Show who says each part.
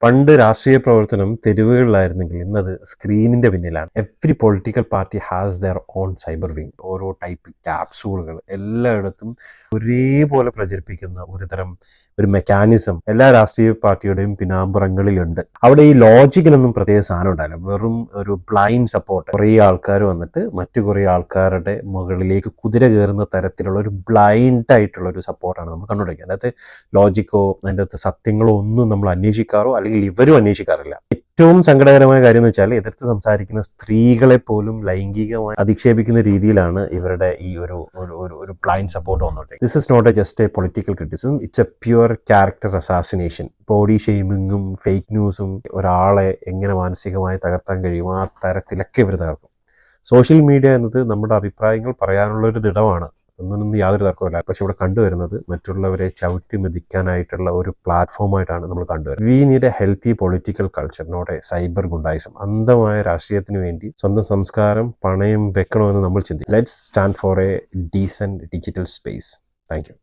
Speaker 1: പണ്ട് രാഷ്ട്രീയ പ്രവർത്തനം തെരുവുകളിലായിരുന്നെങ്കിൽ ഇന്നത് സ്ക്രീനിന്റെ പിന്നിലാണ്. Every political party has their own cyber wing. ഓരോ ടൈപ്പ് ക്യാപ്സൂളുകൾ എല്ലായിടത്തും ഒരേപോലെ പ്രചരിപ്പിക്കുന്ന ഒരു മെക്കാനിസം എല്ലാ രാഷ്ട്രീയ പാർട്ടിയുടെയും പിന്നാമ്പുറങ്ങളിലുണ്ട്. അവിടെ ഈ ലോജിക്കിനൊന്നും പ്രത്യേക സാധനം ഉണ്ടായില്ല. വെറും ഒരു ബ്ലൈൻഡ് സപ്പോർട്ട്. കുറേ ആൾക്കാർ വന്നിട്ട് മറ്റു കുറേ ആൾക്കാരുടെ മുകളിലേക്ക് കുതിര കയറുന്ന തരത്തിലുള്ള ഒരു ബ്ലൈൻഡ് ആയിട്ടുള്ള ഒരു സപ്പോർട്ടാണ് നമ്മൾ കണ്ടുപിടിക്കുക. അതിനകത്ത് ലോജിക്കോ അതിൻ്റെ അകത്ത് സത്യങ്ങളോ ഒന്നും നമ്മൾ അന്വേഷിക്കാറോ അല്ലെങ്കിൽ ഇവരും അന്വേഷിക്കാറില്ല. ഏറ്റവും സങ്കടകരമായ കാര്യം എന്ന് വെച്ചാൽ എതിർത്ത് സംസാരിക്കുന്ന സ്ത്രീകളെ പോലും ലൈംഗികമായി അധിക്ഷേപിക്കുന്ന രീതിയിലാണ് ഇവരുടെ ഈ ഒരു ബ്ലൈൻഡ് സപ്പോർട്ട് വന്നത്. This is not just a political criticism, it's a pure character assassination. Body ഷെയ്മിങ്ങും ഫേക്ക് ന്യൂസും ഒരാളെ എങ്ങനെ മാനസികമായി തകർത്താൻ കഴിയും ആ തരത്തിലൊക്കെ ഇവർ തകർക്കും. സോഷ്യൽ മീഡിയ എന്നത് നമ്മുടെ അഭിപ്രായങ്ങൾ പറയാനുള്ള ഒരു ദിടമാണ്, ഒന്നും യാതൊരു തർക്കമില്ല. പക്ഷെ ഇവിടെ കണ്ടുവരുന്നത് മറ്റുള്ളവരെ ചവിട്ടി മെതിക്കാനായിട്ടുള്ള ഒരു പ്ലാറ്റ്ഫോമായിട്ടാണ് നമ്മൾ കണ്ടുവരുന്നത്. We need a healthy political culture, not a cyber ഗുണ്ടായിസം. അന്ധമായ രാഷ്ട്രീയത്തിന് വേണ്ടി സ്വന്തം സംസ്കാരം പണയം വെക്കണമെന്ന് നമ്മൾ ചിന്തിക്കും. Let's stand for a decent digital space. Thank U.